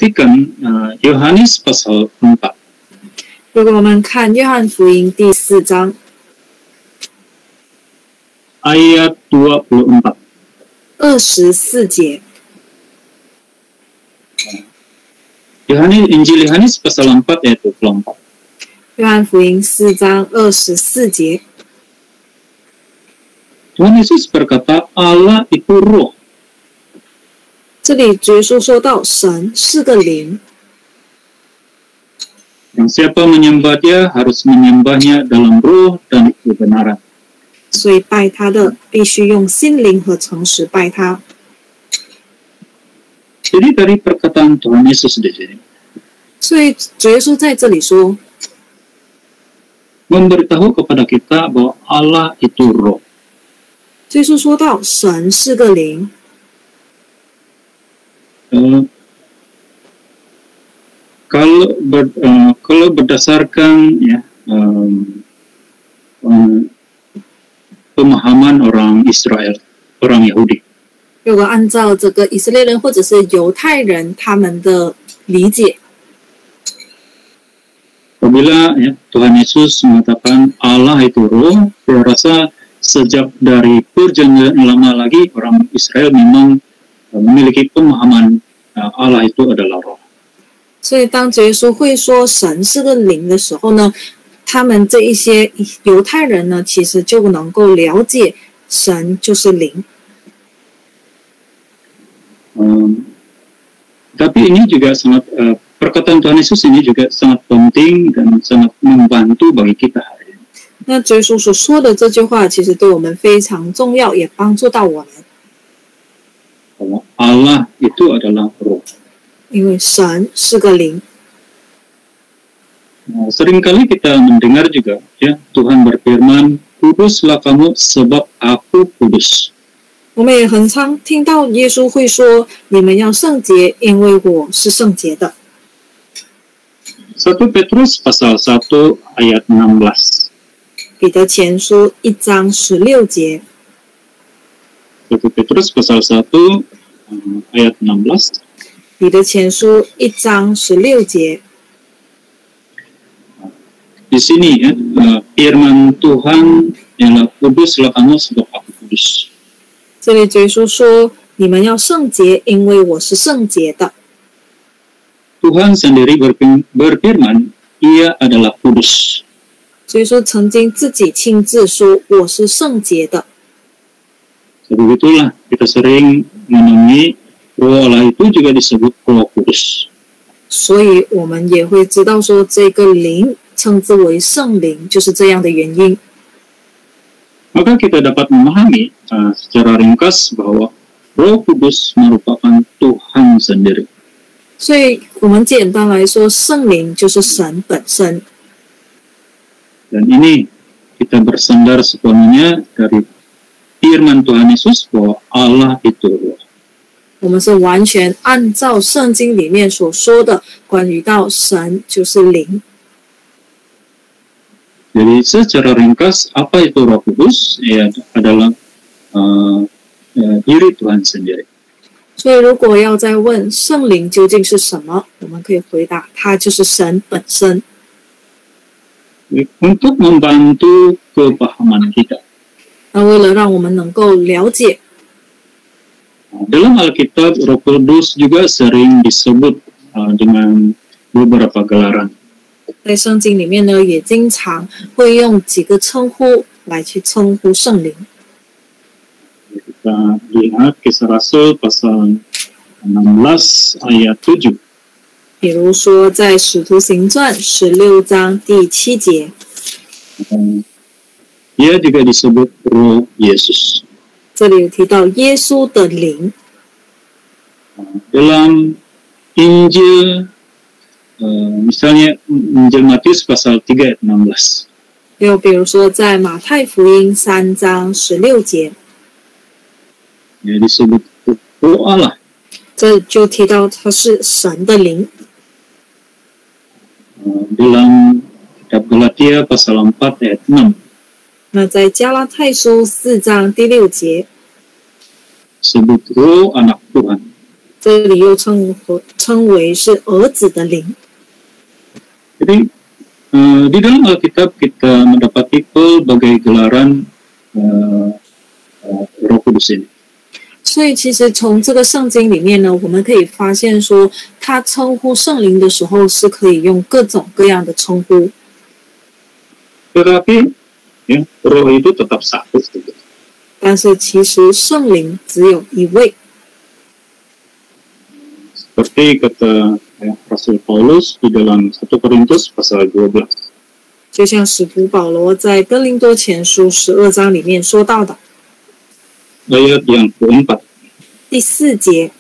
perhatikan Yohanes pasal 4. 如果我们看约翰福音第4章 ayat 24. 24节， Injil Yohanes pasal 4 ayat 24. 约翰福音4章24节， Tuhan Yesus berkata, Allah itu roh. 这里主耶稣说到神是个灵， Yang siapa menyembah dia harus menyembahnya dalam roh dan kebenaran. 所以拜他的必须用心灵和诚实拜他。 Jadi dari perkataan Tuhan Yesus di sini 所以主耶稣在这里说， memberitahu kepada kita bahwa Allah itu roh. 主耶稣说到神是个灵， Kalau berdasarkan ya pemahaman orang Israel, orang Yahudi, 如果按照这个以色列人或者是犹太人他们的理解， apabila ya, Tuhan Yesus mengatakan Allah itu roh, saya rasa sejak dari perjanjian lama lagi orang Israel memang memiliki pemahaman Allah itu adalah roh. 所以当主耶稣会说神是个灵的时候呢，他们这一些犹太人呢，其实就能够了解神就是灵。 Tapi ini juga sangat perkataan Tuhan Yesus ini juga sangat penting dan sangat membantu bagi kita hari ini. 那主耶稣所说的这句话，其实对我们非常重要，也帮助到我们。 Bahwa Allah itu adalah roh. 因为神是个灵， Seringkali kita mendengar juga ya Tuhan berfirman, "Kuduslah kamu sebab Aku kudus." 我们也很常听到耶稣会说：“你们要圣洁，因为我是圣洁的。” 1 Petrus pasal 1 ayat 16. 彼得前书1章16节， 1 Petrus pasal 1 ayat 16. 彼得前书1章16节， Di sini ya, firman Tuhan ialah kuduslah kamu sebab Aku kudus. 这里主耶稣说：“你们要圣洁，因为我是圣洁的。” Tuhan sendiri berfirman, Ia adalah kudus. 主耶稣曾经自己亲自说：“我是圣洁的。” Begitulah kita sering menemui roh Allah itu juga disebut roh kudus. 所以我们也会知道说，这个灵称之为圣灵，就是这样的原因。 Maka kita dapat memahami secara ringkas bahwa Roh Kudus merupakan Tuhan sendiri. 所以我们简单来说，圣灵就是神本身。 Dan ini kita bersandar sepenuhnya dari firman Tuhan Yesus bahwa Allah itu roh. 我们是完全按照圣经里面所说的，关于到神就是灵。 Jadi secara ringkas apa itu Roh Kudus? Ya adalah diri Tuhan sendiri. 所以如果要再问圣灵究竟是什么，我们可以回答，它就是神本身。 Untuk membantu kepahaman kita. 那为了让我们能够了解， Dalam Alkitab Roh Kudus juga sering disebut dengan beberapa gelaran. 在圣经里面呢，也经常会用几个称呼来去称呼圣灵。 Kita lihat Kisah Rasul pasal 16 ayat 7. 比如说，在《使徒行传》16章第7节， Ia juga disebut Roh Yesus. 这里有提到耶稣的灵。 Dalam Injil, misalnya Injil Matius pasal 3 ayat 16. 又比如说，在马太福音3章16节， Ya, disebut Roh Allah. 这就提到它是神的灵。 Dalam kitab Galatia pasal 4 ayat 6. 那在加拉太书4章第6节， Disebut Roh Anak Tuhan. 这里又称为是儿子的灵。 Jadi di dalam Alkitab kita mendapati berbagai gelaran Roh Kudus ini. 所以其实从这个圣经里面呢，我们可以发现说，他称呼圣灵的时候是可以用各种各样的称呼。 Tetapi ya, Roh itu tetap satu. 但是其实圣灵只有一位， Seperti kata ya, Rasul Paulus di dalam 1 Korintus pasal 12. 就像使徒保罗在哥林多前书12章里面说到的 Ayat yang keempat. 第4节，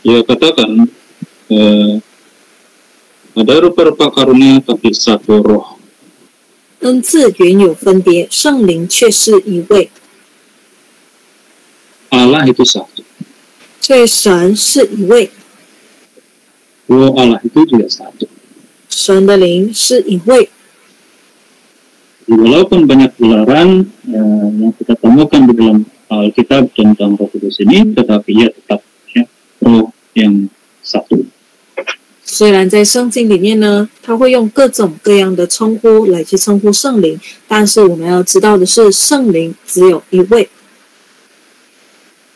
Ia katakan ada rupa-rupa karunia tapi satu roh. 恩赐原有分别，圣灵却是一位， Allah itu satu. 所以神是一位， Roh Allah itu juga satu. 神的灵是一位。 Walaupun banyak gelaran yang kita temukan di dalam Alkitab tentang Roh Kudus ini, tetapi ia tetap ya, Roh yang satu. 虽然在圣经里面呢，他会用各种各样的称呼来去称呼圣灵，但是我们要知道的是，圣灵只有一位，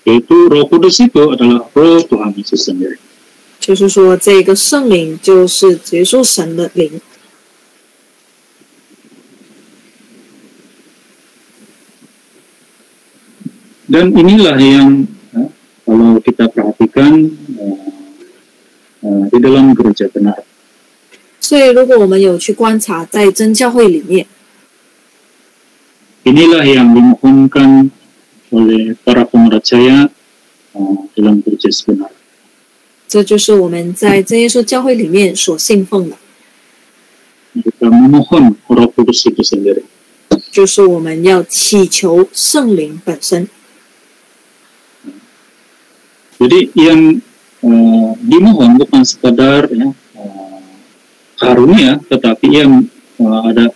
Yaitu Roh Kudus itu adalah Roh Tuhan Yesus sendiri. 就是说这个圣灵就是耶稣神的灵。 Dan inilah yang kalau kita perhatikan di dalam gereja benar. 所以，如果我们有去观察在真教会里面， Inilah yang dimohonkan oleh para pemercaya dalam gereja sebenar. 这就是我们在真耶稣教会里面所信奉的， Kita memohon Roh Kudus itu sendiri. 就是我们要祈求圣灵本身。 Jadi yang dimohon bukan sekadar ya, karunia, tetapi yang ada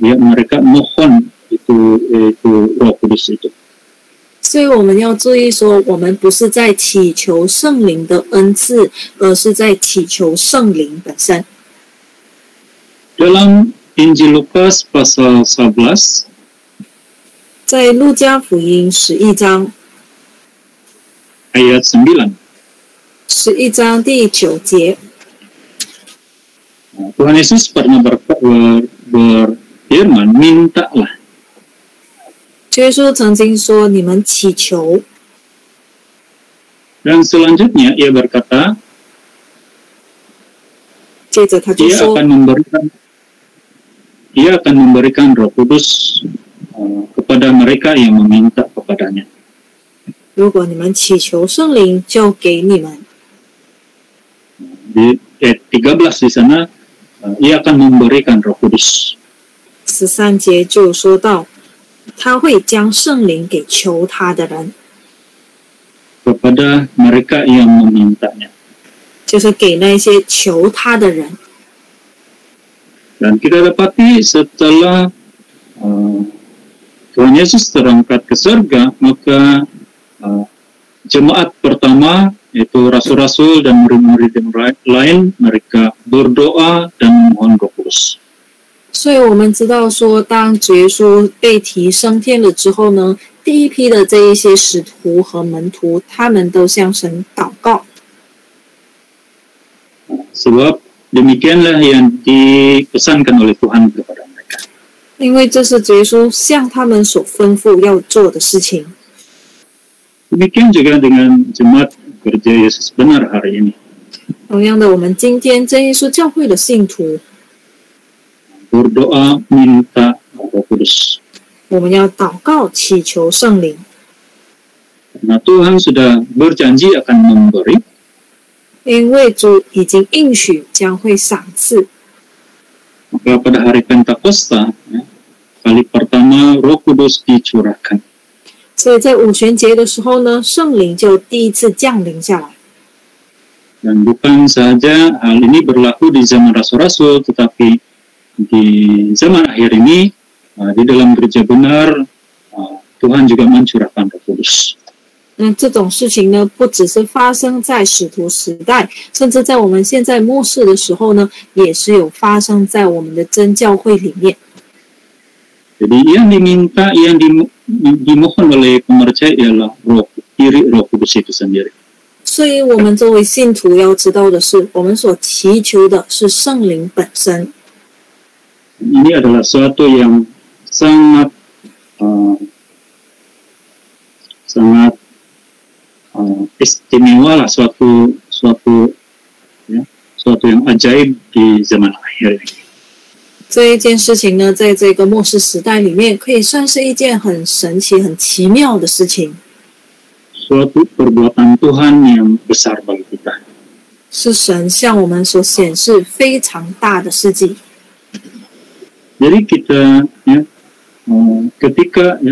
ya, mereka mohon itu Roh Kudus itu. 所以我们要注意说，我们不是在祈求圣灵的恩赐，而是在祈求圣灵本身。 Dalam Injil Lukas pasal 11, 在路加福音11章 ayat 9, 11章第9节， Tuhan Yesus pernah berfirman, mintalah. 耶稣曾经说：“你们祈求。” Dan selanjutnya ia berkata, 接着他就 ia 说 akan memberikan Roh Kudus kepada mereka yang meminta kepadanya.：“ 如果你们祈求圣灵，就给你们。” Di ayat 13 di sana, ia akan memberikan Roh Kudus. 13节就说到，他会将圣灵给求他的人， kepada mereka yang memintanya. 就是给那些求他的人。 Dan kita dapati setelah Tuhan Yesus terangkat ke surga, maka jemaat pertama, yaitu rasul-rasul dan murid-murid yang lain, mereka berdoa dan memohon Roh Kudus. 所以我们知道说，当主耶稣被提升天了之后呢，第一批的这一些使徒和门徒，他们都向神祷告。 Sebab demikianlah yang dipesankan oleh Tuhan kepada mereka. 因为这是主耶稣向他们所吩咐要做的事情。 Demikian juga dengan jemaat gereja Yesus benar hari ini. 同样的，我们今天真耶稣教会的信徒， Berdoa minta Roh Kudus. 我们要祷告祈求圣灵， Karena Tuhan sudah berjanji akan memberi, 因为主已经应许将会赏赐。 maka pada hari Pentakosta, ya, kali pertama Roh Kudus dicurahkan. 所以在五旬节的时候呢，圣灵就第一次降临下来。 Dan bukan saja hal ini berlaku di zaman rasul-rasul, tetapi di zaman akhir ini, di dalam gereja benar, Tuhan juga mencurahkan Roh Kudus. 这种事情呢，不只是发生在使徒时代，甚至在我们现在末世的时候呢，也是有发生在我们的真教会里面。Jadi yang dimohon oleh pemercaya ialah diri Roh Kudus itu sendiri. 所以我们作为信徒要知道的是，我们所祈求的是圣灵本身。Ini adalah suatu yang sangat istimewa lah, suatu yang ajaib di zaman akhir ini. 这一件事情呢，在这个末世时代里面，可以算是一件很神奇、很奇妙的事情。Suatu perbuatan Tuhan yang besar bagi kita. 是神向我们所显示非常大的事迹。Jadi kita ketika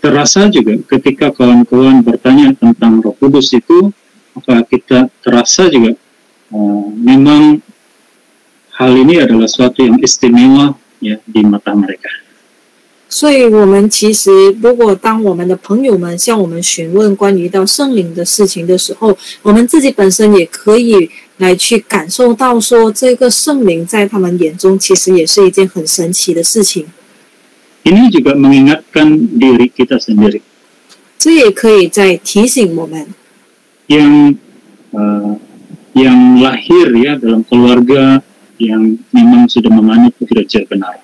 terasa juga ketika kawan-kawan bertanya tentang Roh Kudus itu, maka kita terasa juga memang hal ini adalah suatu yang istimewa ya di mata mereka. 所以我们其实如果当我们的朋友们向我们询问关于到圣灵的事情的时候，我们自己本身也可以来去感受到说，这个圣灵在他们眼中其实也是一件很神奇的事情。 Ini juga mengingatkan diri kita sendiri. 这也可以再提醒我们 yang lahir ya dalam keluarga yang memang sudah menganut gereja benar.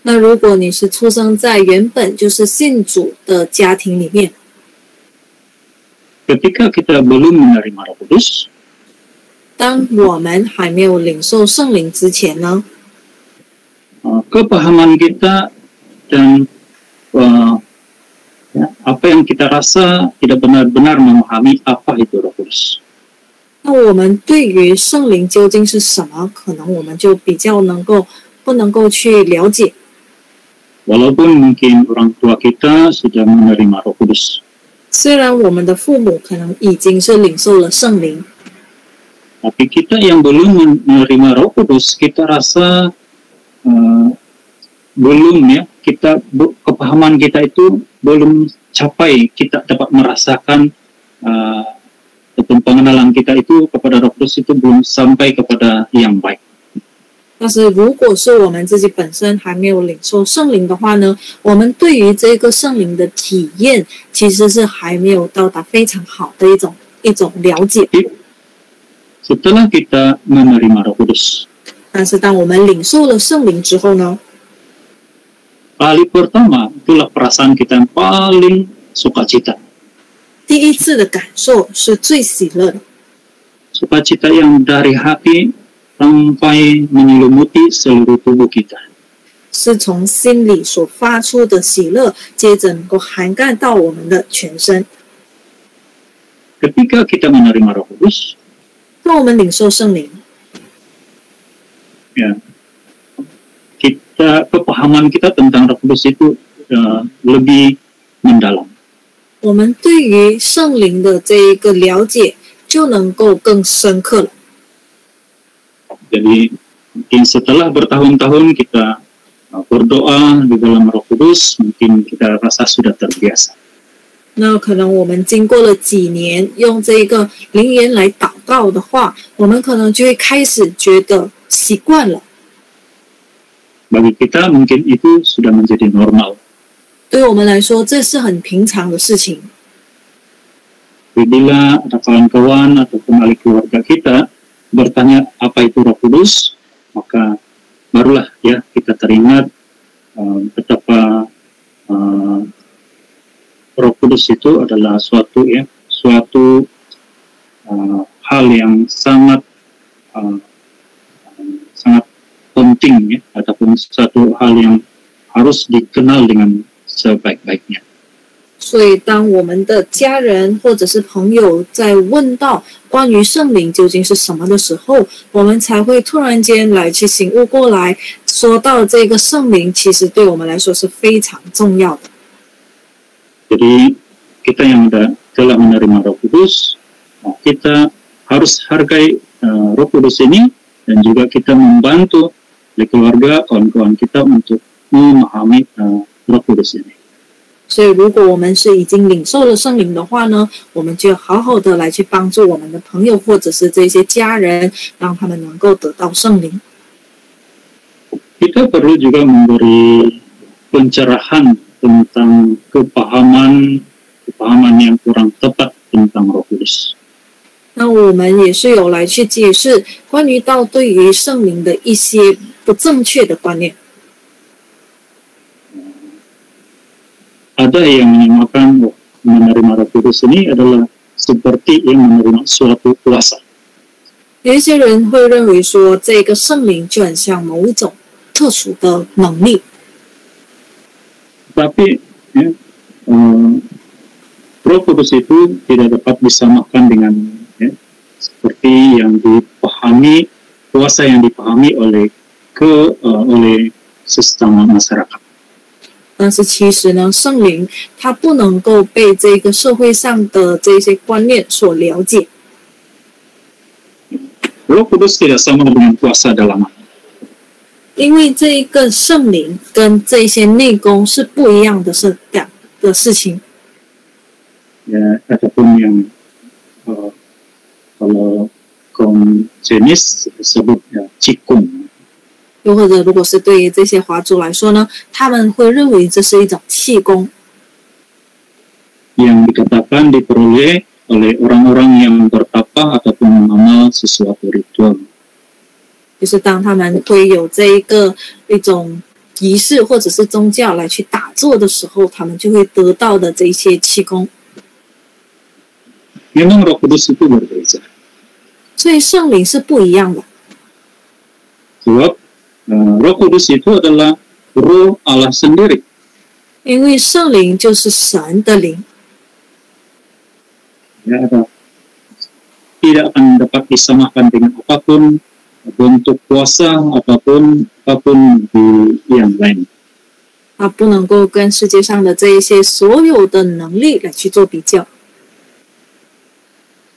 那如果你是出生在原本就是信主的家庭里面， Ketika kita belum menerima Roh Kudus, 当我们还没有领受圣灵之前呢， kepahaman kita dan apa yang kita rasa tidak benar-benar memahami apa itu Roh Kudus. 那我们对于圣灵究竟是什么，可能我们就比较不能够去了解。 Walaupun mungkin orang tua kita sudah menerima Roh Kudus. 虽然我们的父母可能已经是领受了圣灵， Tapi kita yang belum menerima Roh Kudus, kita rasa belum ya, kepahaman kita itu belum capai, kita dapat merasakan pengenalan kita itu kepada Roh Kudus itu belum sampai kepada yang baik. 但是如果是我们自己本身还没有领受圣灵的话呢，我们对于这个圣灵的体验其实是还没有到达非常好的一种了解。 Setelah kita menerima Roh Kudus, 但是当我们领受了圣灵之后呢， kali pertama itulah perasaan kita yang paling sukacita. 第一次的感受是最喜乐的， Sukacita yang dari hati sampai menyelimuti seluruh tubuh kita. 是从心里所发出的喜乐，接着能够涵盖到我们的全身。 Ketika kita menerima Roh Kudus, 当我们领受圣灵， ya, kepahaman kita tentang Roh Kudus itu lebih mendalam. 我们对于圣灵的这一个了解就能够更深刻了。 Jadi mungkin setelah bertahun-tahun kita berdoa di dalam Roh Kudus, mungkin kita rasa sudah terbiasa. 那可能我们经过了几年用这个灵言来祷告的话，我们可能就会开始觉得习惯了。 Bagi kita mungkin itu sudah menjadi normal. 对我们来说，这是很平常的事情。 Bila ada kawan-kawan ataupun ahli keluarga kita bertanya apa itu Roh Kudus, maka barulah ya kita teringat betapa Roh Kudus itu adalah suatu hal yang sangat penting ya, ataupun suatu hal yang harus dikenal dengan sebaik-baiknya. 所以，当我们的家人或者是朋友在问到关于圣灵究竟是什么的时候，我们才会突然间来去醒悟过来，说到这个圣灵其实对我们来说是非常重要的。 Jadi kita yang telah menerima Roh Kudus, kita harus hargai Roh Kudus ini dan juga kita membantu di keluarga kawan-kawan kita untuk memahami Roh Kudus ini. 所以，如果我们是已经领受了圣灵的话呢，我们就好好的来去帮助我们的朋友或者是这些家人，让他们能够得到圣灵。Kita perlu juga memberi pencerahan tentang kepahaman yang kurang tepat tentang Roh Kudus. 那我们也是有来去解释关于到对于圣灵的一些不正确的观念。Ada yang menyamakan menerima Roh Kudus ini adalah seperti yang menerima suatu kuasa. 有一些人会认为说，这个圣灵就很像某一种特殊的能力。Tapi Roh Kudus itu tidak dapat disamakan dengan seperti yang dipahami kuasa yang dipahami oleh sesama masyarakat. 但是其实呢，圣灵它不能够被这个社会上的这些观念所了解。Roh Kudus tidak sama dengan kuasa dalam hati. 因为这一个圣灵跟这些内功是不一样的事情。Ya, ataupun yang kalau kaum jenis disebut cikung. 又或者，如果是对于这些华族来说呢，他们会认为这是一种气功。Yang dikatakan diperoleh oleh orang-orang yang bertapa ataupun mengamal sesuatu ritual. 就是当他们会有一种仪式或者是宗教来去打坐的时候，他们就会得到的这些气功。Memang Roh Kudus itu berbeda. 所以圣灵是不一样的。Sebab Roh Kudus itu adalah Roh Allah sendiri. 因为圣灵就是神的灵。Ya, tidak akan dapat disamakan dengan apapun bentuk kuasa apapun yang lain. 它不能够跟世界上的这一些所有的能力来去做比较。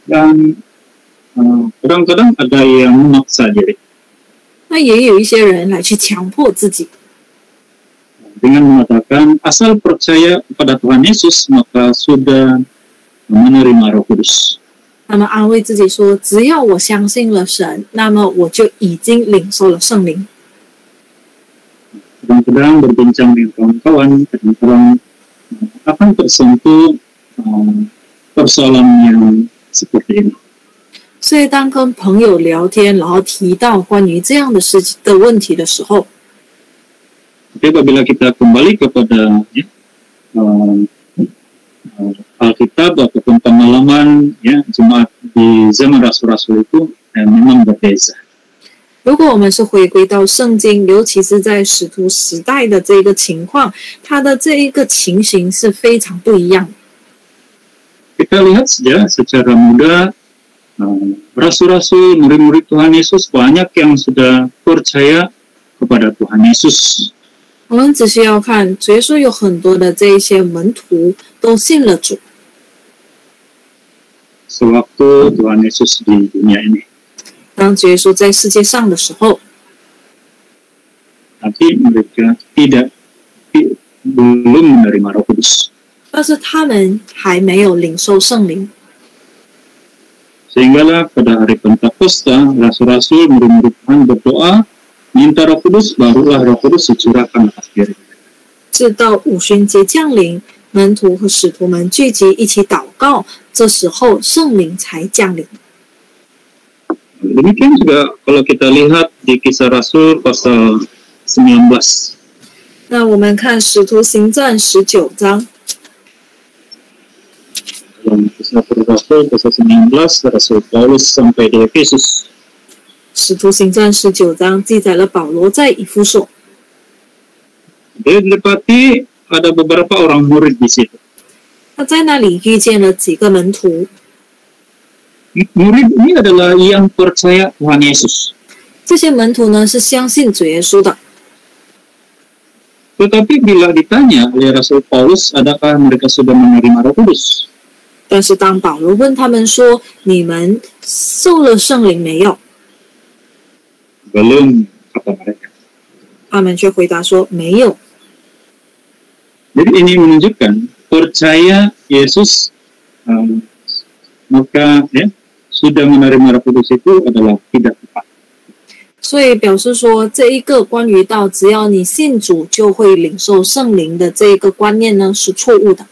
Dan kadang-kadang ada yang memaksa diri. 那也有一些人来去强迫自己， dengan mengatakan asal percaya kepada Tuhan Yesus maka sudah menerima Roh Kudus. 他们安慰自己说，只要我相信了神，那么我就已经领受了圣灵。 Kadang-kadang berbincang dengan kawan-kawan, kadang-kadang akan tersentuh persoalan yang seperti ini. 所以当跟朋友聊天，然后提到关于这样的事情的问题的时候， Tapi apabila kita kembali kepada Alkitab ataupun pengalaman jemaat di zaman Rasul-Rasul itu memang berbeza. 如果我们是回归到圣经，尤其是在使徒时代的这个情况，它的这一个情形是非常不一样的。 Kita lihat saja secara mudah Rasul-Rasul, murid-murid Tuhan Yesus banyak yang sudah percaya kepada Tuhan Yesus. 我们只需要看主耶稣有很多的这一些门徒都信了主。 Sewaktu Tuhan Yesus di dunia ini. 当主耶稣在世界上的时候， Tapi mereka belum menerima Roh Kudus. 但是他们还没有领受圣灵。 Sehinggalah pada hari Pentakosta, Rasul-Rasul murid-murid Tuhan berdoa, minta Roh Kudus, barulah Roh Kudus dicurahkan atas diri. 直到五旬节降临，门徒和使徒们聚集一起祷告，这时候圣灵才降临。 Demikian juga kalau kita lihat di Kisah Rasul pasal 19. 那我们看使徒行传19章， Dalam Kisah Rasul pasal 19, Rasul Paulus sampai di Efesus. 使徒行传19章记载了保罗在以弗所， Dia didapati ada beberapa orang murid di situ. 他在那里遇见了几个门徒。 Murid ini adalah yang percaya Tuhan Yesus. 这些门徒呢是相信主耶稣的， Tetapi bila ditanya oleh Rasul Paulus, adakah mereka sudah menerima Roh Kudus? 但是当保罗问他们说：“你们受了圣灵没有？” Belum, kata mereka. 他们却回答说：“没有。” Jadi ini menunjukkan percaya Yesus maka ya sudah menerima Roh Kudus itu adalah tidak tepat. 所以表示说，这一个关于到只要你信主就会领受圣灵的这一个观念呢，是错误的。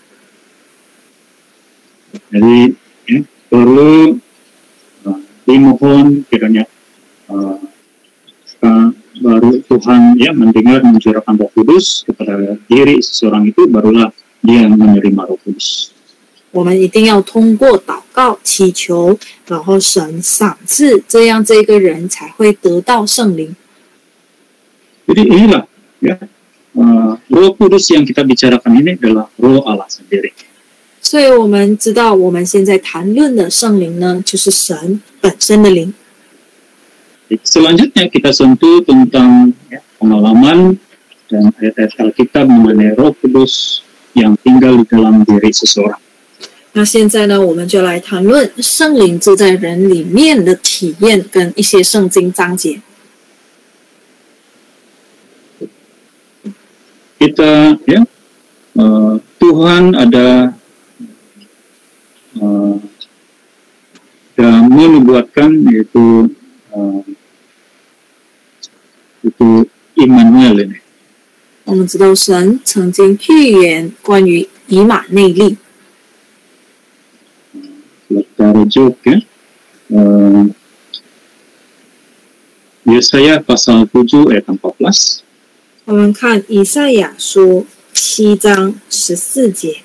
Jadi ya, perlu dimohon kiranya baru Tuhan ya mendengar mencurahkan Roh Kudus kepada diri seseorang itu, barulah dia menerima Roh Kudus. 我们一定要通过祷告、祈求，然后神赏赐，这样这个人才会得到圣灵。 Jadi inilah ya Roh Kudus yang kita bicarakan ini adalah Roh Allah sendiri. 所以我们知道，我们现在谈论的圣灵呢，就是神本身的灵。 Selanjutnya kita sentuh tentang ya, pengalaman dan ayat-ayat Alkitab mengenai Roh Kudus yang tinggal di dalam diri seseorang. 那现在呢，我们就来谈论圣灵住在人里面的体验跟一些圣经章节。 Kita ya Tuhan ada menubuatkan yaitu itu Immanuel ini. 我们知道神曾经预言关于以马内利。 Kita rujuk ya Yesaya pasal 7 ayat 14. 我们看以赛亚书7章14节，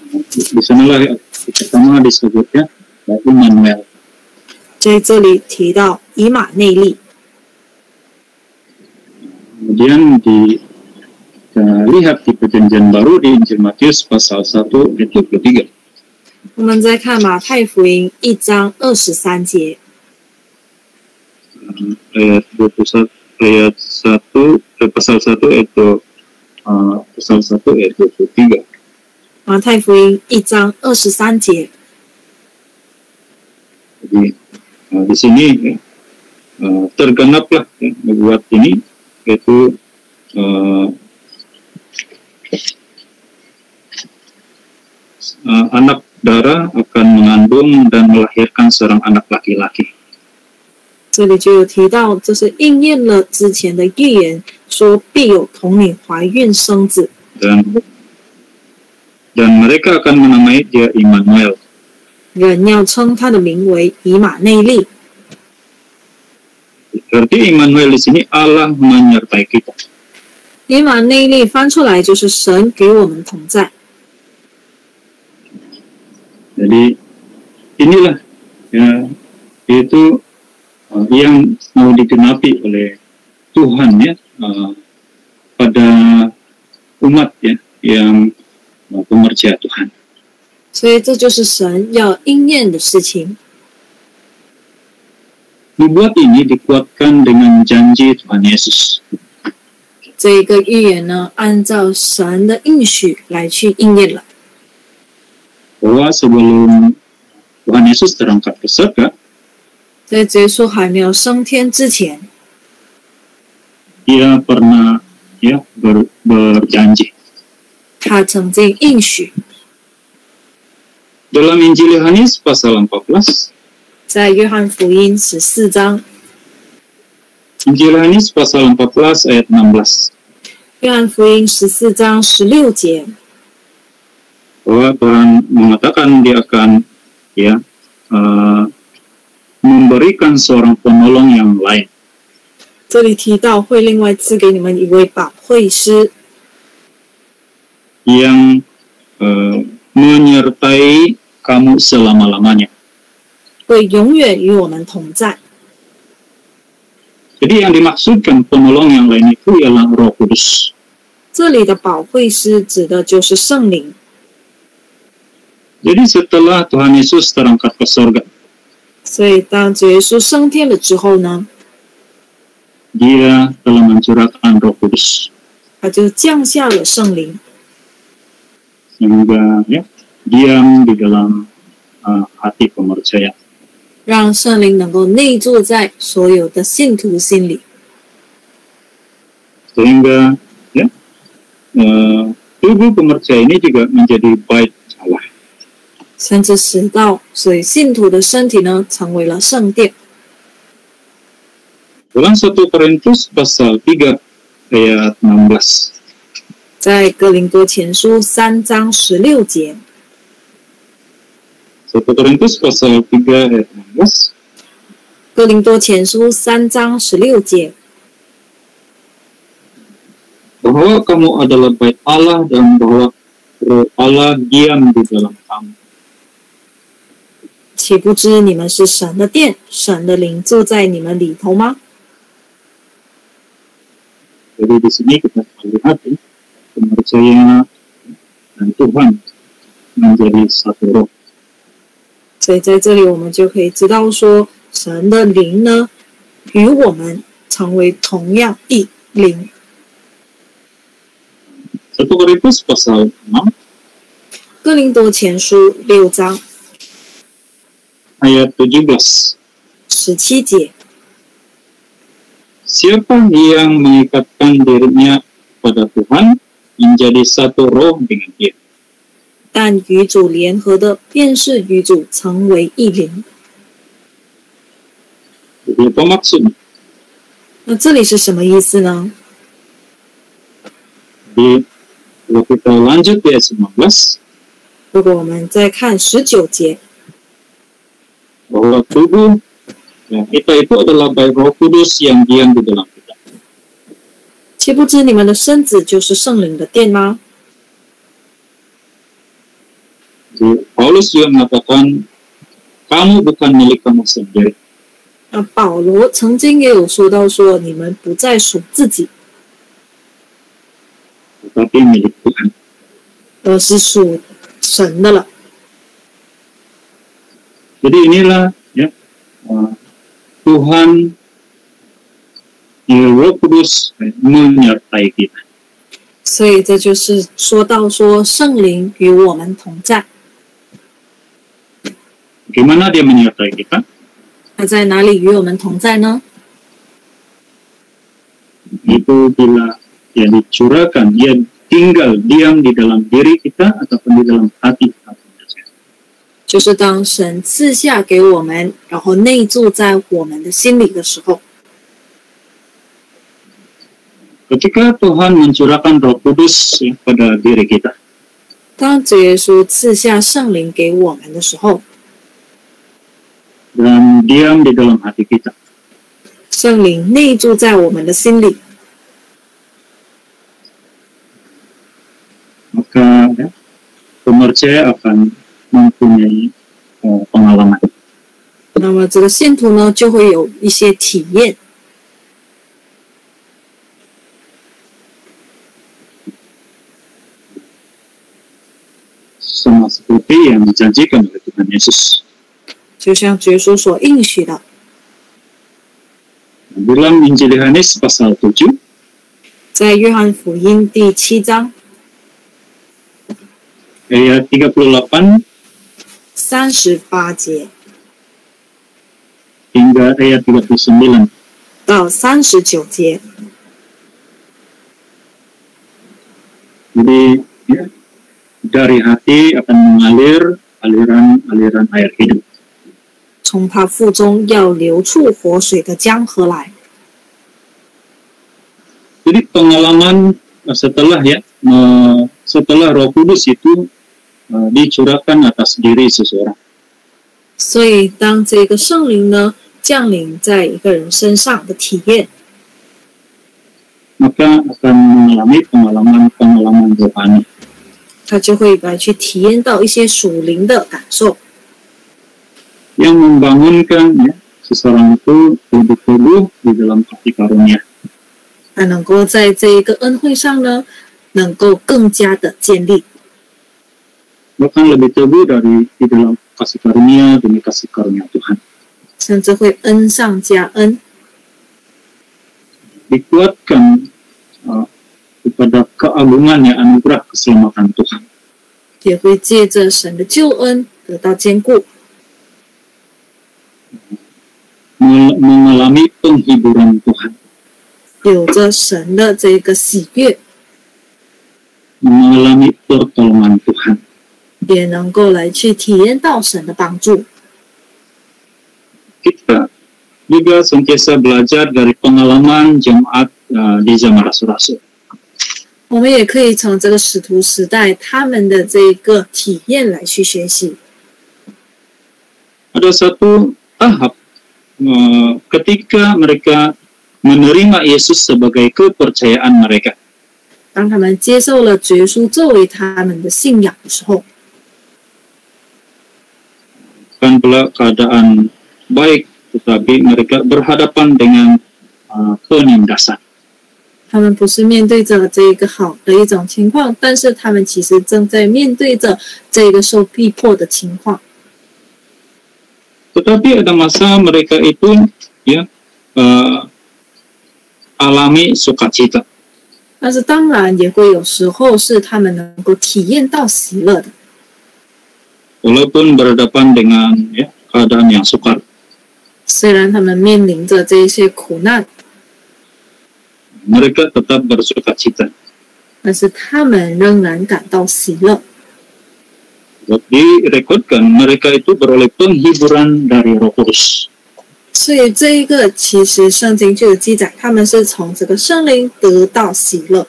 Di sanalah pertama disebutnya Immanuel. 在这里提到以马内利。 Kemudian kita lihat di perjanjian baru di Injil Matius pasal 1 ayat 23. 我们再看马太福音1章23节， Ayat 21 ayat 1 pasal 1 ayat pasal 1 ayat 23. 马太福音1章23节。 Jadi di sini ya, tergenaplah ya, nubuat ini yaitu anak darah akan mengandung dan melahirkan seorang anak laki-laki. 这里就有提到，这是应验了之前的预言，说必有童女怀孕生子， dan mereka akan menamai dia Immanuel. 人要称他的名为以马内利。 Berarti Immanuel di sini Allah menyertai kita. 以马内利翻出来就是神给我们同在。 Jadi inilah ya itu yang mau digenapi oleh Tuhan ya pada umat ya yang pemercaya Tuhan. 所以这就是神要应验的事情。 Nubuat ini dikuatkan dengan janji Tuhan Yesus. 这一个预言呢，按照神的应许来去应验了。 Bahwa sebelum Tuhan Yesus terangkat ke surga, 在耶稣还没有升天之前， dia pernah ya berjanji. 他曾经应许， Dalam Injil Yohanes pasal 14, 在约翰福音14章， Injil Yohanes pasal 14 ayat 16. 约翰福音14章16节， Bahwa Tuhan mengatakan dia akan ya memberikan seorang penolong yang lain. 这里提到会另外赐给你们一位保惠师， yang menyertai kamu selama-lamanya. 会永远与我们同在。 Jadi yang dimaksudkan penolong yang lain itu ialah Roh Kudus. 这里的保惠师指的就是圣灵。 Jadi setelah Tuhan Yesus terangkat ke surga, 所以当主耶稣升天了之后呢， dia telah mencurahkan Roh Kudus 他就降下了圣灵， sehingga ya diam di dalam hati pemercaya. 让圣灵能够内住在所有的信徒心里。 Sehingga ya tubuh pemercaya ini juga menjadi bait Allah. 甚至使到所以信徒的身体呢成为了圣殿。 Dalam 1 Korintus pasal 3 ayat 16. 在哥林多前书3章16节， 1 Korintus pasal 3 ayat 16. 哥林多前书3章16节， bahwa kamu adalah bait Allah dan bahwa Roh Allah diam di dalam kamu. 岂不知你们是神的殿，神的灵住在你们里头吗？ Jadi di sini kita melihat ya, pemercaya dan Tuhan menjadi satu roh. 所以在这里我们就可以知道说，神的灵呢，与我们成为同样一灵。 1 Korintus pasal 6哥林多前书6章 ayat 17. 17节， Siapa yang mengikatkan dirinya pada Tuhan menjadi satu roh dengan Dia. 但与主联合的，便是与主成为一灵。 Jadi apa maksudnya? 那这里是什么意思呢？ Kalau kita lanjut di ayat 19, 如果我们再看19节， bahwa tubuh ya, kita itu adalah bait Roh Kudus yang diam di dalam kita. 岂不知你们的身子就是圣灵的殿吗？ Jadi, Paulus juga mengatakan, kamu bukan milik kamu sendiri. 那保罗曾经也有说到说，你们不再属自己， Tetapi milik Tuhan. 而是属神的了。 Jadi inilah ya Tuhan Roh Kudus menyertai kita. 所以这就是说到说，圣灵与我们同在。 Gimana dia menyertai kita? 那在哪里与我们同在呢？ Itu bila dia dicurahkan, dia tinggal diam di dalam diri kita ataupun di dalam hati kita. 就是当神赐下给我们，然后内住在我们的心里的时候。 Ketika Tuhan mencurahkan Roh Kudus ya, pada diri kita, 当主耶稣赐下圣灵给我们的时候， dan diam di dalam hati kita, 圣灵内住在我们的心里， maka ya, pemercaya akan mempunyai pengalaman. 那么这个信徒呢，就会有一些体验。 Sama seperti yang dijanjikan oleh Tuhan Yesus. 就像主耶稣所应许的， Dalam Injil Yohanes pasal 7, 在约翰福音第7章 ayat 38 38节 hingga ayat 39. 到39节， Jadi ya, dari hati akan mengalir aliran-aliran air hidup. 从他腹中要流出活水的江河来。 Jadi pengalaman setelah setelah Roh Kudus itu dicurahkan atas diri seseorang. 所以，当这个圣灵呢降临在一个人身上的体验， Maka akan mengalami pengalaman rohani. 他就会来去体验到一些属灵的感受， Yang membangunkan ya, seseorang itu teguh di dalam kasih karunia. 他能够在这一个恩惠上呢，能够更加的建立， Bahkan lebih teguh dari di dalam kasih karunia demi kasih karunia Tuhan. 甚至会恩上加恩， Dikuatkan kepada keagungan ya anugerah keselamatan Tuhan. 也会借着神的救恩得到坚固， Mengalami penghiburan Tuhan. 有着神的这个喜悦， mengalami pertolongan Tuhan. 也能够来去体验到神的帮助。 Kita juga sentiasa belajar dari pengalaman jemaat di zaman Rasul-Rasul. 我们也可以从这个使徒时代他们的这个体验来去学习。 Ada satu tahap ketika mereka menerima Yesus sebagai kepercayaan mereka. 当他们接受了主耶稣作为他们的信仰的时候， Bukan pula keadaan baik, tetapi mereka berhadapan dengan penindasan. 他们不是面对着这个好的一种情况，但是他们其实正在面对着这个受逼迫的情况。 Tetapi ada masa mereka itu alami sukacita. 但是当然也会有时候是他们能够体验到喜乐的， Walaupun berhadapan dengan keadaan yang sukar. 虽然他们面临着这些苦难， Mereka tetap bersukacita. 但是他们仍然感到喜乐。 Direkodkan mereka itu beroleh penghiburan dari Roh Kudus. 所以这一个其实圣经就有记载，他们是从这个圣灵得到喜乐。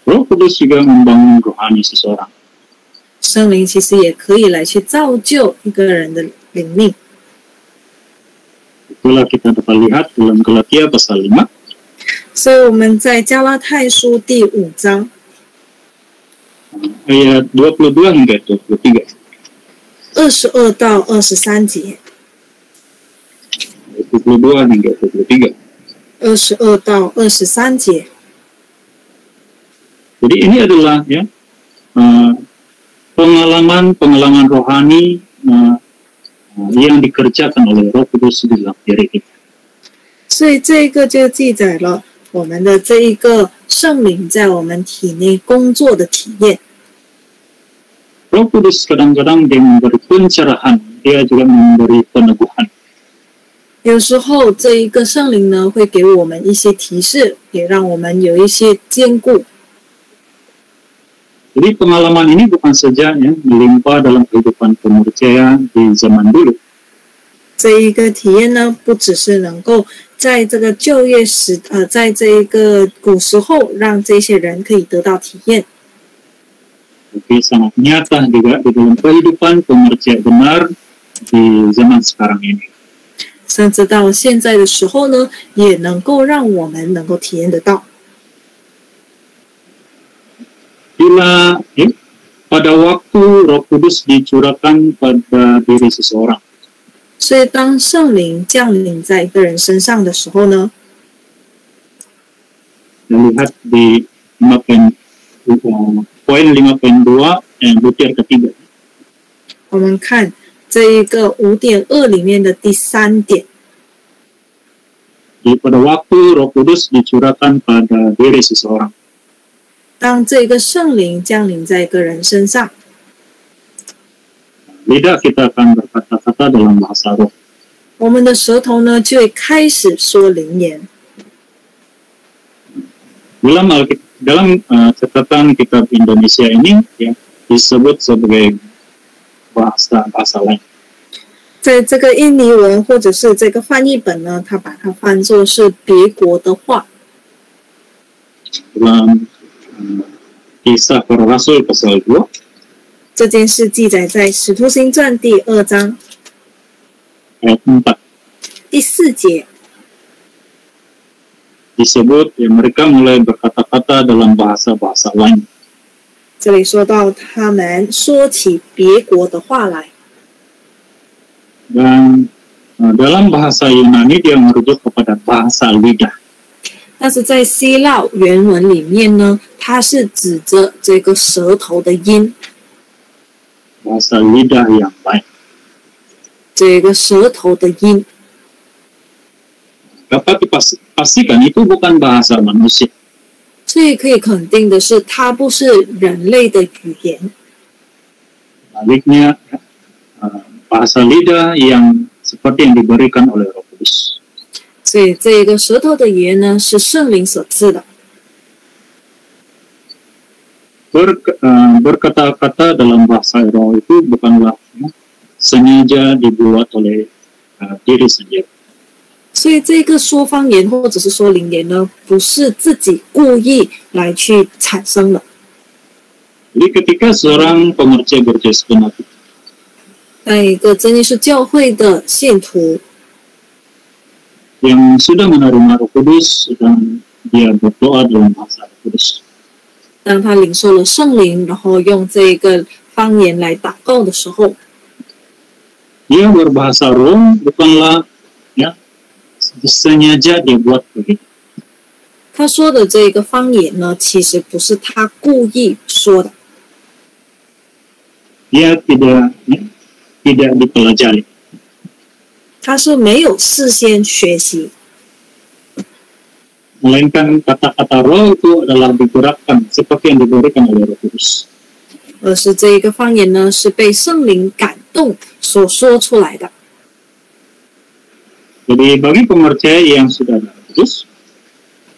Roh Kudus juga membangun rohani seseorang. 圣灵其实也可以来去造就一个人的灵命。 Itulah kita dapat lihat dalam Galatia pasal 5. 所以我们在加拉太书第5章 ayat 22 hingga 23. 22到23节， 22 hingga 23. 22到23节。 Jadi ini adalah pengalaman rohani yang dikerjakan oleh Roh Kudus di dalam diri kita. 所以这个就记载了我们的这一个圣灵在我们体内工作的体验。 Roh Kudus kadang-kadang dia memberi pencerahan, dia juga memberi peneguhan. 有时候这一个圣灵呢，会给我们一些提示，也让我们有一些坚固。 Jadi pengalaman ini bukan saja melimpah dalam kehidupan pemercaya di zaman dulu. 这一个体验呢，不只是能够在这个旧约时，在这一个古时候，让这些人可以得到体验， Tapi sangat nyata juga di dalam kehidupan pemercaya benar di zaman sekarang ini. 甚至到现在的时候呢，也能够让我们能够体验得到。 Bila pada waktu Roh Kudus dicurahkan pada diri seseorang, 所以当圣灵降临在一个人身上的时候呢， lihat di poin 5.2 butir ketiga. 我们看这一个5.2里面的第3点， Jadi pada waktu Roh Kudus dicurahkan pada diri seseorang, 当这个圣灵降临在一个人身上， lidah kita akan berkata-kata dalam bahasa roh. 我们的舌头呢就会开始说灵言。 Dalam catatan kitab Indonesia ini disebut sebagai bahasa lain. 在这个印尼文或者是这个翻译本呢，它把它翻作是别国的话。 Dalam Kisah Para Rasul pasal 2, 这件事记载在《使徒行传》第2章 ayat 4. 第4节， Disebut mereka mulai berkata-kata dalam bahasa-bahasa lain. 这里说到他们说起别国的话来。 Dan dalam bahasa Yunani dia merujuk kepada bahasa lidah. 但是在希腊原文里面呢，它是指着这个舌头的音， Bahasa lidah yang lain. 这个舌头的音。 Dapat dipastikan itu bukan bahasa manusia. 所以可以肯定的是，它不是人类的语言， Baliknya bahasa lidah yang seperti yang diberikan oleh Roh Kudus. 所以这个舌头的语言呢，是圣灵所赐的。berkata-kata dalam bahasa roh itu bukanlah sengaja dibuat oleh diri sendiri. 所以这个说方言或者是说灵言呢，不是自己故意来去产生的。 Jadi ketika seorang pengerja gereja sebenar 那一个真耶稣教会的信徒， yang sudah menerima Roh Kudus dan dia berdoa dalam bahasa Roh Kudus, 当他领受了圣灵，然后用这个方言来祷告的时候， dia berbahasa roh bukanlah ya sengaja dia buat begitu. 他说的这个方言呢，其实不是他故意说的， Dia tidak dipelajari. 他是没有事先学习， Melainkan kata-kata roh itu adalah digerakkan seperti yang diberikan oleh Roh Kudus. 而是这一个方言呢，是被圣灵感动所说出来的。 Jadi bagi pemercaya yang sudah ada Roh Kudus,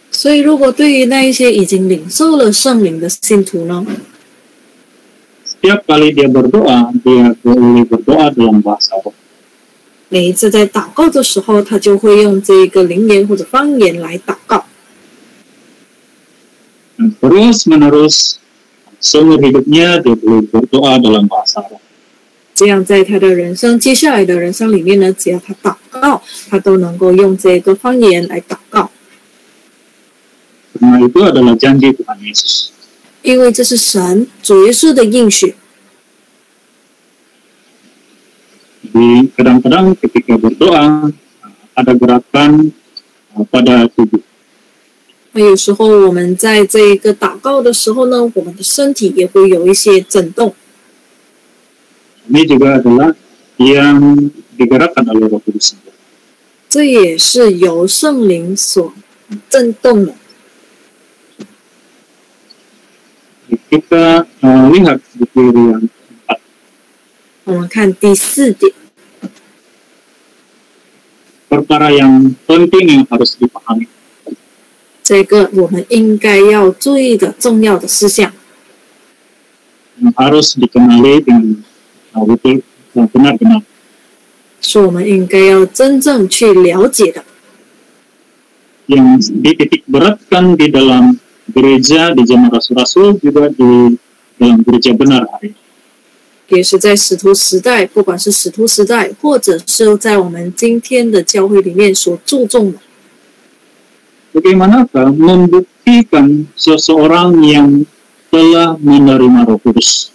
所以，如果对于那一些已经领受了圣灵的信徒呢， setiap kali dia berdoa, dia boleh berdoa dalam bahasa roh. 每一次在祷告的时候，他就会用这个灵言或者方言来祷告。 Dan terus-menerus seumur hidupnya dia boleh berdoa dalam bahasa roh. 这样，在他的人生接下来的人生里面呢，只要他祷告，他都能够用这个方言来祷告， Karena itu adalah janji Tuhan Yesus. 因为这是神主耶稣的应许。 Jadi kadang-kadang ketika berdoa ada gerakan pada tubuh. 那有时候我们在这一个祷告的时候呢，我们的身体也会有一些震动。 Ini juga adalah yang digerakkan oleh Roh Kudus. 这也是由圣灵所震动的。 Kita lihat buku yang 4. 我们看第4点， Perkara yang penting yang harus dipahami. 这个我们应该要注意的重要的事项， Yang harus dikenali dengan betul benar-benar. 是我们应该要真正去了解的。 Yang dititik beratkan di dalam gereja di zaman rasul-rasul juga di dalam gereja benar hari ini. 也是在使徒时代，不管是使徒时代，或者是在我们今天的教会里面所注重的， Bagaimanakah membuktikan seseorang yang telah menerima Roh Kudus?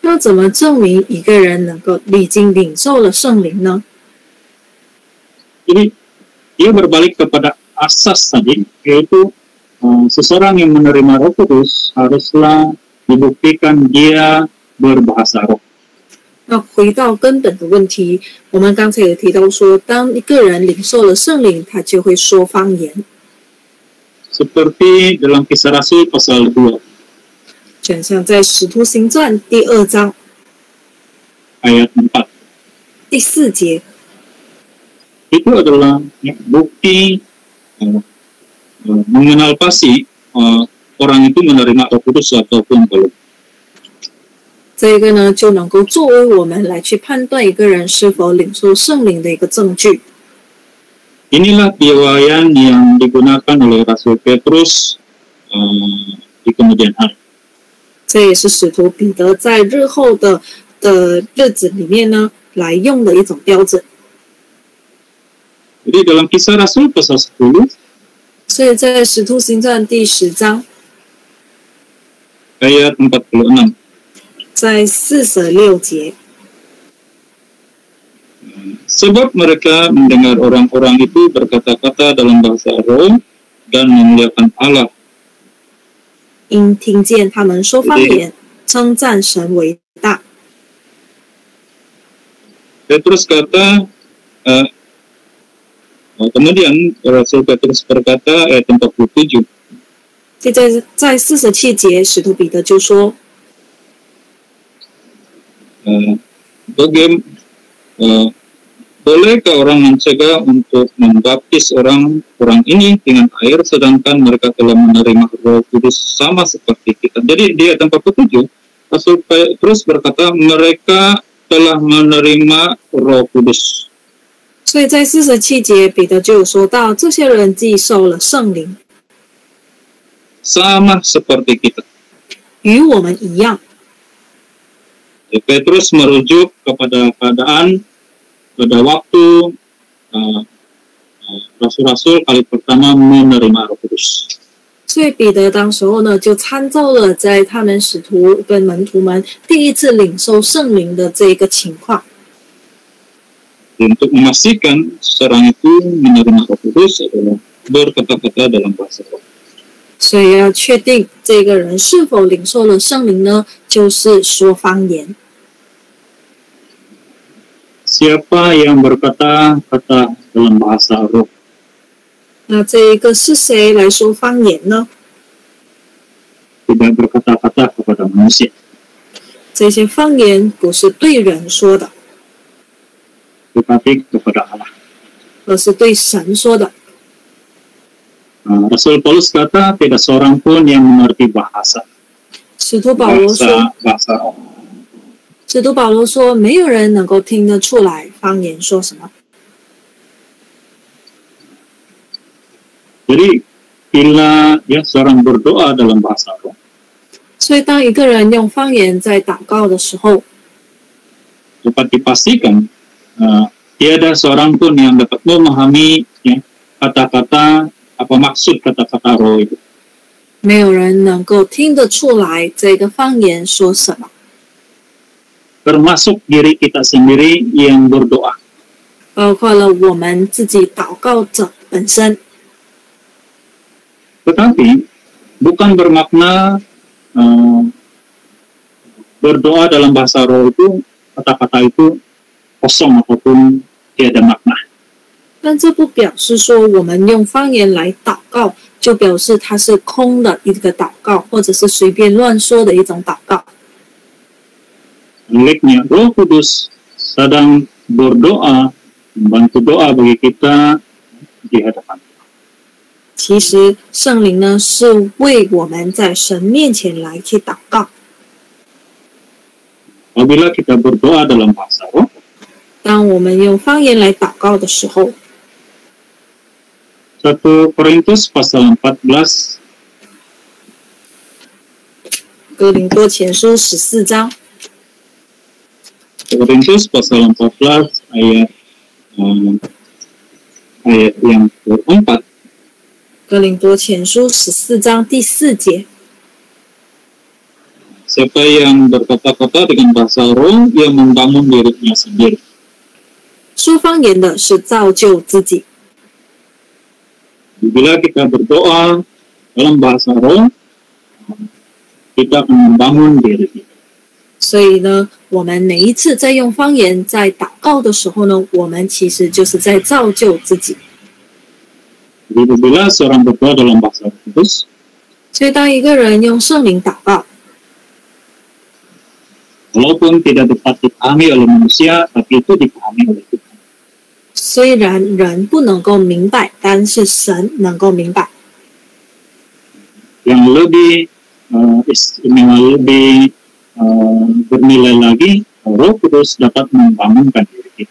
要怎么证明一个人能够已经领受了圣灵呢？ Jadi dia berbalik kepada asas tadi, yaitu seseorang yang menerima Roh Kudus haruslah dibuktikan dia berbahasa roh. 那回到根本的问题，我们刚才也提到说，当一个人领受了圣灵，他就会说方言。 Seperti dalam Kisah Rasul pasal 2就很像在《使徒行传》第2章 ayat 4. 第4节， Itu adalah bukti mengenal pasti orang itu menerima Roh Kudus ataupun belum. 这个呢就能够作为我们来去判断一个人是否领受圣灵的一个证据。 Inilah piawaian yang digunakan oleh Rasul Petrus di kemudian hari. 这也是使徒彼得在日后的日子里面呢来用的一种标准。 Jadi dalam Kisah Rasul pasal 10所以在《使徒行传》第10章， ayat 46. 在46节， Sebab mereka mendengar orang-orang itu berkata-kata dalam bahasa roh dan memuliakan Allah. 因听见他们说方言，称赞神为大。 Petrus kata, kemudian Rasul Petrus berkata ayat 47. 在47节，使徒彼得就说， bolehkah orang mencegah untuk membaptis orang ini dengan air sedangkan mereka telah menerima Roh Kudus sama seperti kita? Jadi di ayat 47 Rasul Petrus berkata mereka telah menerima Roh Kudus. 所以在47节，彼得就有说到，这些人既受了圣灵， sama seperti kita. 与我们一样。 Petrus merujuk kepada keadaan pada waktu rasul-rasul kali pertama menerima Roh Kudus. 所以彼得当时候呢，就参照了在他们使徒跟门徒们第一次领受圣灵的这个情况。 Untuk memastikan seseorang itu menerima Roh Kudus adalah berkata-kata dalam bahasa roh. 所以要确定这个人是否领受了圣灵呢，就是说方言。 Siapa yang berkata-kata dalam bahasa roh? 那这一个是谁来说方言呢？ Tidak berkata-kata kepada manusia. 这些方言不是对人说的， Tetapi kepada Allah. 而是对神说的。 Rasul Paulus kata tidak seorang pun yang mengerti bahasa. 使徒保罗说， bahasa roh. 使徒保罗说，没有人能够听得出来方言说什么。 Jadi bila ya seorang berdoa dalam bahasa roh, 所以当一个人用方言在祷告的时候， dapat dipastikan tiada seorang pun yang dapat memahami ya, kata-kata apa maksud kata-kata roh itu. 没有人能够听得出来这个方言说什么， Termasuk diri kita sendiri yang berdoa. 包括了我们自己祷告者本身。 Tetapi bukan bermakna berdoa dalam bahasa roh itu kata-kata itu kosong ataupun tiada makna. 但这不表示说我们用方言来祷告，就表示它是空的一个祷告，或者是随便乱说的一种祷告。 Sebaliknya Roh Kudus sedang berdoa, membantu doa bagi kita di hadapan. 其实圣灵呢是为我们在神面前来去祷告。 Apabila kita berdoa dalam bahasa roh, 当我们用方言来祷告的时候， 1 Korintus pasal 14哥林多前书14章， Korintus pasal 14 ayat yang keempat. 哥林多前书14章第4节， Siapa yang berkata-kata dengan bahasa roh, ia membangun dirinya sendiri. 说方言的是造就自己。 Bila kita berdoa dalam bahasa roh, kita akan membangun diri kita. 所以呢，我们每一次在用方言在祷告的时候呢，我们其实就是在造就自己。 Jadi bila seorang berdoa dalam bahasa Roh Kudus, 所以当一个人用圣灵祷告， walaupun tidak dapat dipahami oleh manusia, tapi itu dipahami oleh Tuhan. 虽然人不能够明白，但是神能够明白。 Yang lebih istimewa, lebih bernilai lagi, Roh Kudus dapat membangunkan diri kita.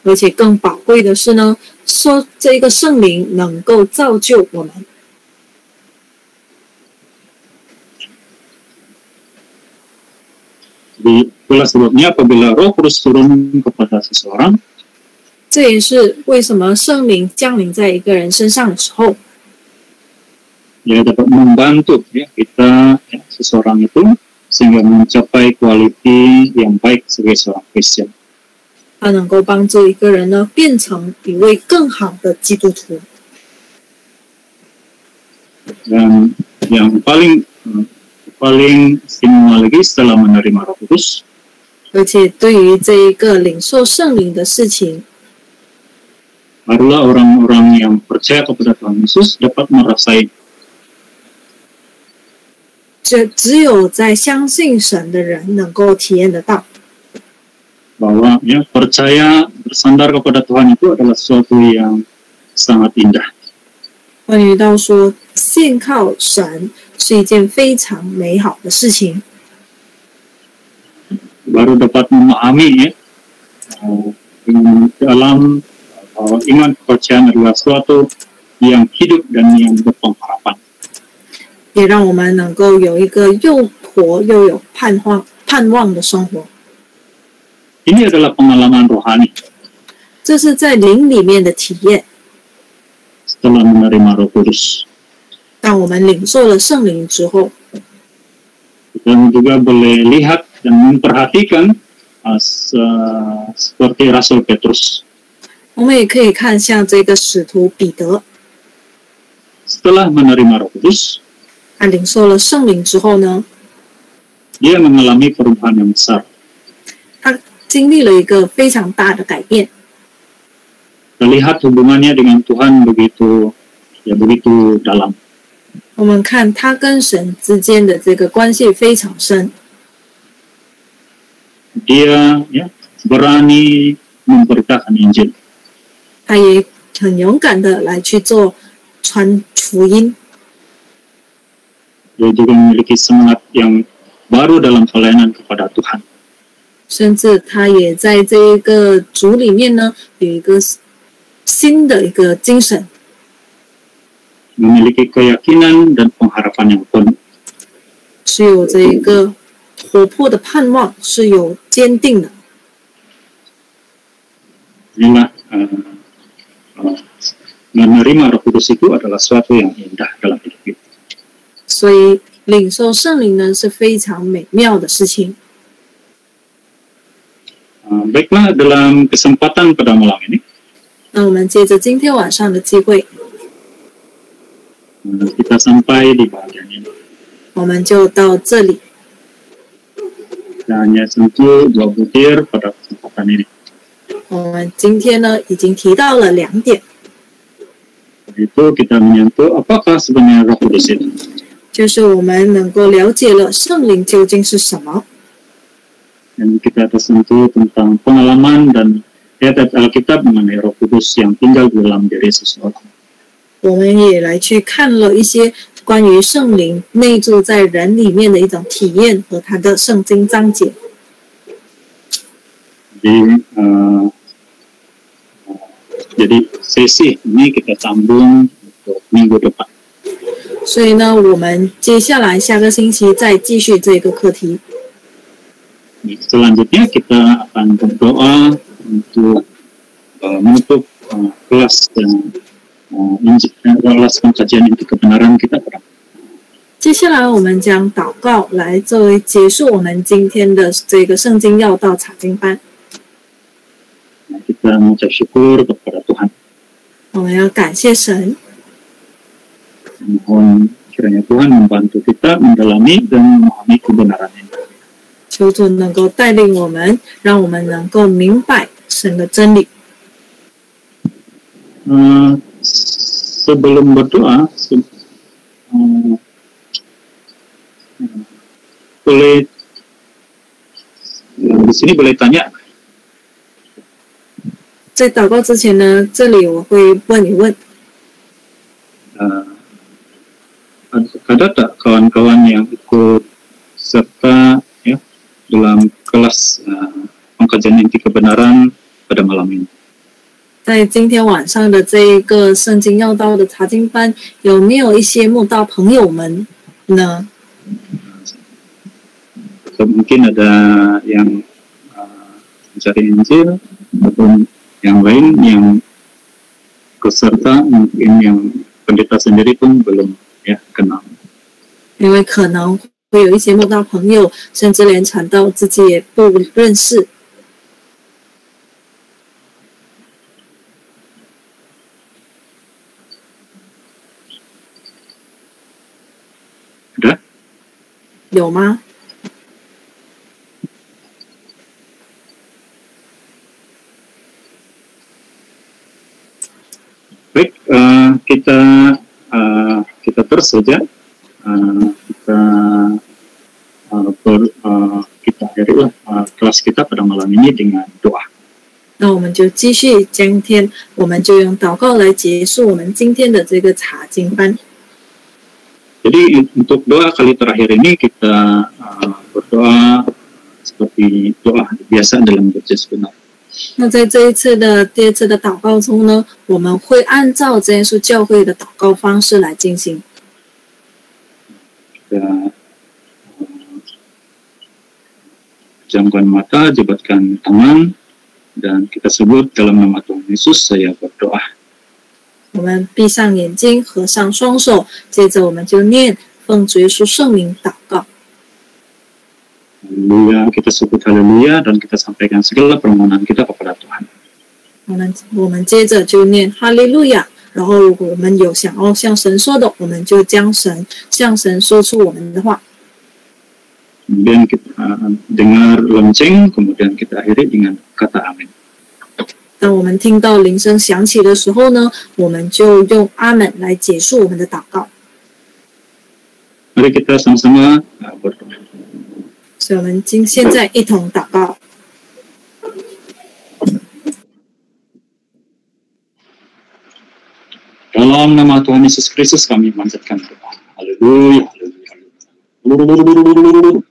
而且更宝贵的是呢，说这个圣灵能够造就我们。 Jadi itulah sebabnya apabila Roh Kudus turun kepada seseorang, 这也是为什么圣灵降临在一个人身上的时候， dia dapat membantu ya, kita ya, seseorang itu sehingga mencapai kualiti yang baik sebagai seorang Kristen. 它能够帮助一个人呢变成一位更好的基督徒。 Dan yang paling istimewa lagi setelah menerima Roh Kudus, 而且对于这一个领受圣灵的事情， barulah orang-orang yang percaya kepada Tuhan Yesus dapat merasai. 这只有在相信神的人能够体验得到。 Bahwa ya percaya bersandar kepada Tuhan itu adalah sesuatu yang sangat indah. 关于到说信靠神是一件非常美好的事情。 Baru dapat memahami ya, dalam iman kepercayaan adalah sesuatu yang hidup dan yang berpengharapan. 也让我们能够有一个又活又有盼望的生活。 Ini adalah pengalaman rohani 这是在灵里面的体验。 setelah menerima Roh Kudus. 当我们领受了圣灵之后， Kita juga boleh lihat dan memperhatikan seperti Rasul Petrus. 我们也可以看像这个使徒彼得， Setelah menerima Roh Kudus, 他领受了圣灵之后呢， dia mengalami perubahan yang besar. 他经历了一个非常大的改变。 Terlihat hubungannya dengan Tuhan begitu dalam. 我们看他跟神之间的这个关系非常深， Dia ya, berani memberitakan Injil. 他也很勇敢的来去做传福音。 Dia juga memiliki semangat yang baru dalam pelayanan kepada Tuhan. 甚至他也在这一个组里面呢，有一个新的一个精神， Memiliki keyakinan dan pengharapan yang penuh. 是有这一个活泼的盼望，是有坚定的。 Inilah menerima Roh Kudus itu adalah sesuatu yang indah dalam hidup kita. 所以领受圣灵呢是非常美妙的事情。 Baiklah, dalam kesempatan pada malam ini, 那我们借着今天晚上的机会， kita sampai di bagian ini. 我们就到这里。 Kita hanya sentuh 2 butir pada kesempatan ini. 我们今天呢已经提到了2点， Itu kita menyentuh apakah sebenarnya Roh Kudus itu. 就是我们能够了解了圣灵究竟是什么。 Dan kita tersentuh tentang pengalaman dan ayat Alkitab mengenai Roh Kudus yang tinggal di dalam diri seseorang. 我们也来去看了一些关于圣灵内住在人里面的一种体验和它的圣经章节。 Jadi sesi ini kita sambung untuk minggu depan. 所以呢，我们接下来下个星期再继续这个课题。 Selanjutnya kita akan berdoa untuk menutup kelas kelas pengkajian inti kebenaran kita. 接下来我们将祷告来作为结束我们今天的这个圣经要道查经班。 Kita mengucap syukur kepada Tuhan. 我们要感谢神， Mohon kiranya Tuhan membantu kita mendalami dan memahami kebenaran ini. 求主能够带领我们，让我们能够明白神的真理。 Sebelum berdoa, boleh di sini boleh tanya. 在祷告之前呢，这里我会问一问， Ada tak kawan-kawan yang ikut serta ya dalam kelas pengkajian inti kebenaran pada malam ini? 在今天晚上的这一个圣经要道的查经班，有没有一些慕道朋友们呢？ Atau mungkin ada yang mencari Injil ataupun yang lain yang peserta mungkin yang pendeta sendiri pun belum ya kenal. 因为可能会有一些慕道朋友，甚至连传道自己也不认识。 Ada? 有吗？ Baik, kita terus saja. Kita akhirilah kelas kita pada malam ini dengan doa. 那我们就继续，今天我们就用祷告来结束我们今天的这个查经班。Jadi untuk doa kali terakhir ini kita berdoa seperti doa biasa dalam gereja sebenar. 那在这一次的第二次的祷告中呢，我们会按照真耶稣教会的祷告方式来进行。Kita pejamkan mata, jabatkan tangan, dan kita sebut dalam nama Tuhan Yesus saya berdoa. 我们闭上眼睛，合上双手，接着我们就念奉主耶稣圣名祷告。Haleluya, kita sebut haleluya dan kita sampaikan segala permohonan kita kepada Tuhan. 我们接着就念哈利路亚，然后如果我们有想要向神说的，我们就向神说出我们的话。Kemudian kita dengar lonceng, kemudian kita akhiri dengan kata amin. 当我们听到铃声响起的时候呢，我们就用阿门来结束我们的祷告。Mari kita sama-sama berdoa. 所以我们现在一同祷告。Dalam nama Tuhan Yesus Kristus kami panjatkan doa. Haleluya, haleluya.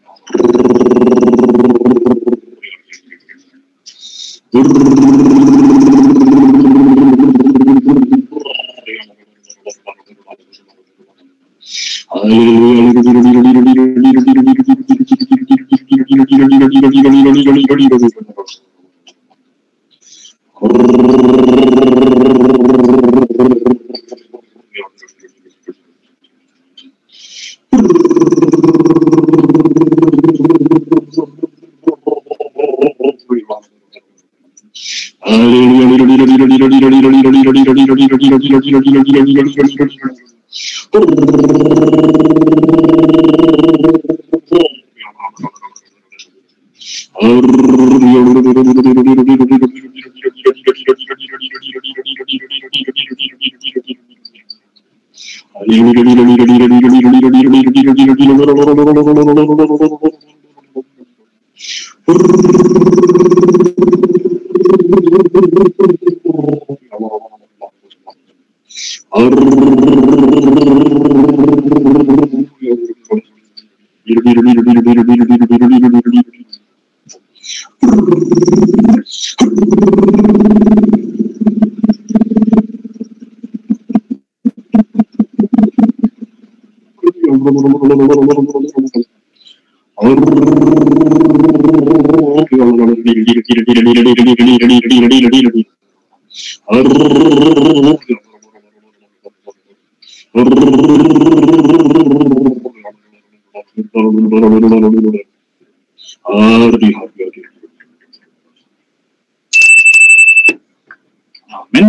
Amin.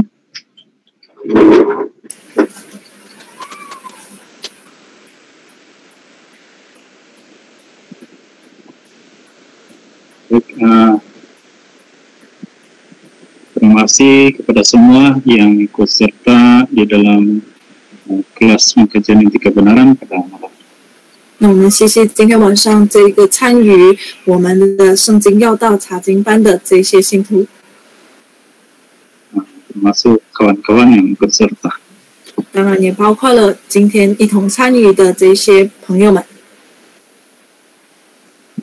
Terima kasih kepada semua yang ikut serta di dalam kelas pengkajian inti kebenaran pada malam. 那我们谢谢今天晚上这个参与我们的圣经要道查经班的这些信徒， termasuk kawan-kawan yang ikut serta. 当然也包括了今天一同参与的这些朋友们。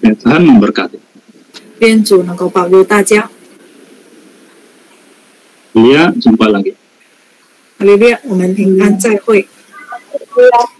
Tuhan memberkati. 愿主能够保佑大家。 Jumpa lagi. 哈利路亚，我们平安再会。 Hallelujah.